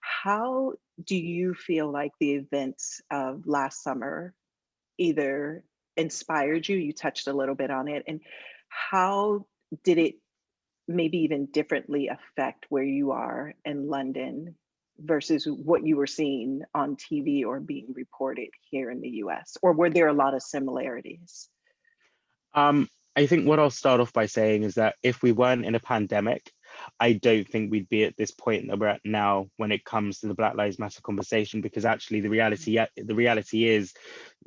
How do you feel like the events of last summer either inspired you? You touched a little bit on it. And how did it maybe even differently affect where you are in London versus what you were seeing on TV or being reported here in the US? Or were there a lot of similarities? Um, I think what I'll start off by saying is that if we weren't in a pandemic, I don't think we'd be at this point that we're at now when it comes to the Black Lives Matter conversation, because actually the reality is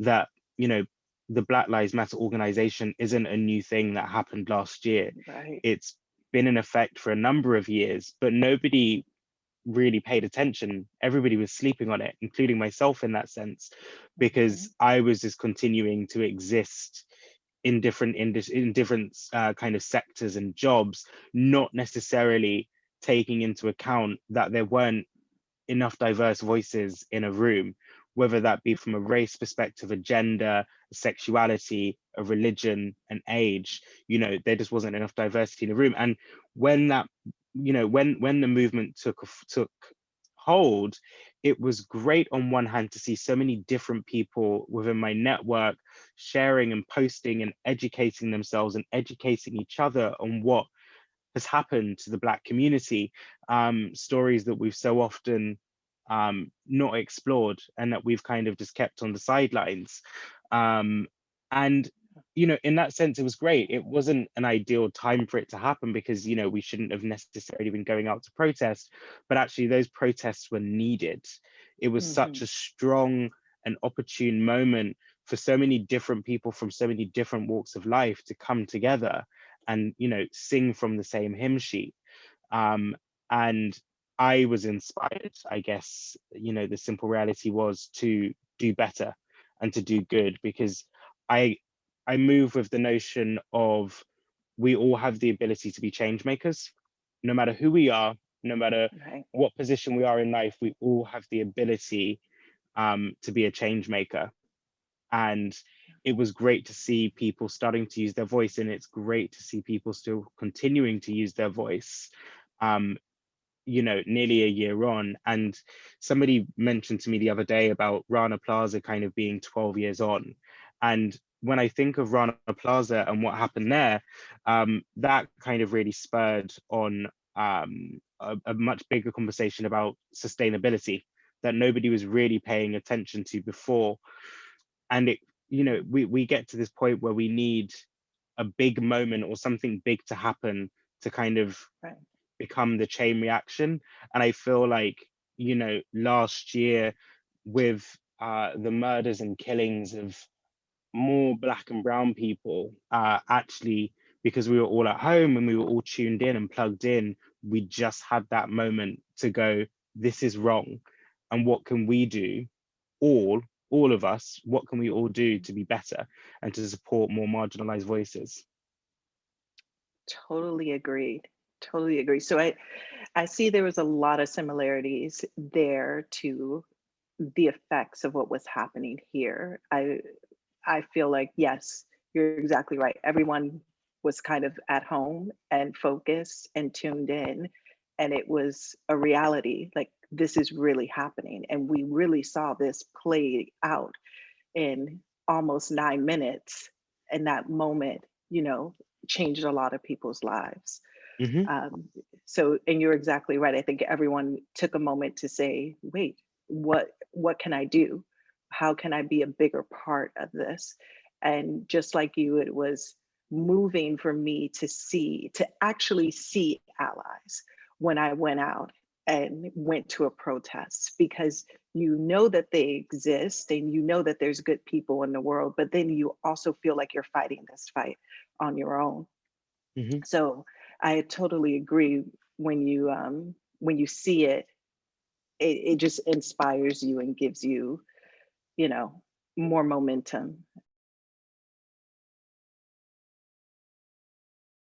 that, you know, the Black Lives Matter organization isn't a new thing that happened last year. Right. It's been in effect for a number of years, but nobody really paid attention. Everybody was sleeping on it, including myself in that sense, because Mhm. I was just continuing to exist in different kind of sectors and jobs, not necessarily taking into account that there weren't enough diverse voices in a room, whether that be from a race perspective, a gender, a sexuality, a religion, an age. You know, there just wasn't enough diversity in the room. And when that, when the movement took hold, it was great on one hand to see so many different people within my network sharing and posting and educating themselves and educating each other on what has happened to the Black community, stories that we've so often not explored and that we've kind of just kept on the sidelines. Um, and, in that sense, it was great. It wasn't an ideal time for it to happen because, we shouldn't have necessarily been going out to protest, but actually those protests were needed. It was such a Mhm. strong and opportune moment for so many different people from so many different walks of life to come together and sing from the same hymn sheet. Um, and I was inspired, I guess. The simple reality was to do better and to do good, because i I move with the notion of we all have the ability to be change makers, no matter who we are, no matter Right. what position we are in life. We all have the ability to be a change maker. And it was great to see people starting to use their voice, and it's great to see people still continuing to use their voice, um, nearly a year on. And somebody mentioned to me the other day about Rana Plaza kind of being 12 years on. And when I think of Rana Plaza and what happened there, that kind of really spurred on a much bigger conversation about sustainability that nobody was really paying attention to before. And we get to this point where we need a big moment or something big to happen to kind of Right. become the chain reaction. And I feel like, last year, with the murders and killings of more Black and brown people, actually, because we were all at home and we were all tuned in and plugged in, we just had that moment to go, this is wrong. And what can we do? all all of us, what can we all do to be better and to support more marginalized voices? Totally agreed. Totally agree. So I see there was a lot of similarities there to the effects of what was happening here. I feel like, yes, you're exactly right. Everyone was kind of at home and focused and tuned in, and it was a reality. Like, this is really happening, and we really saw this play out in almost 9 minutes. And that moment, you know, changed a lot of people's lives. Hmm. Um, so, and you're exactly right. I think everyone took a moment to say, wait, what can I do? How can I be a bigger part of this? And just like you, it was moving for me to actually see allies when I went out and went to a protest, because you know that they exist and you know that there's good people in the world, but then you also feel like you're fighting this fight on your own. Hmm. So I totally agree. When you see it, it just inspires you and gives you, you know, more momentum.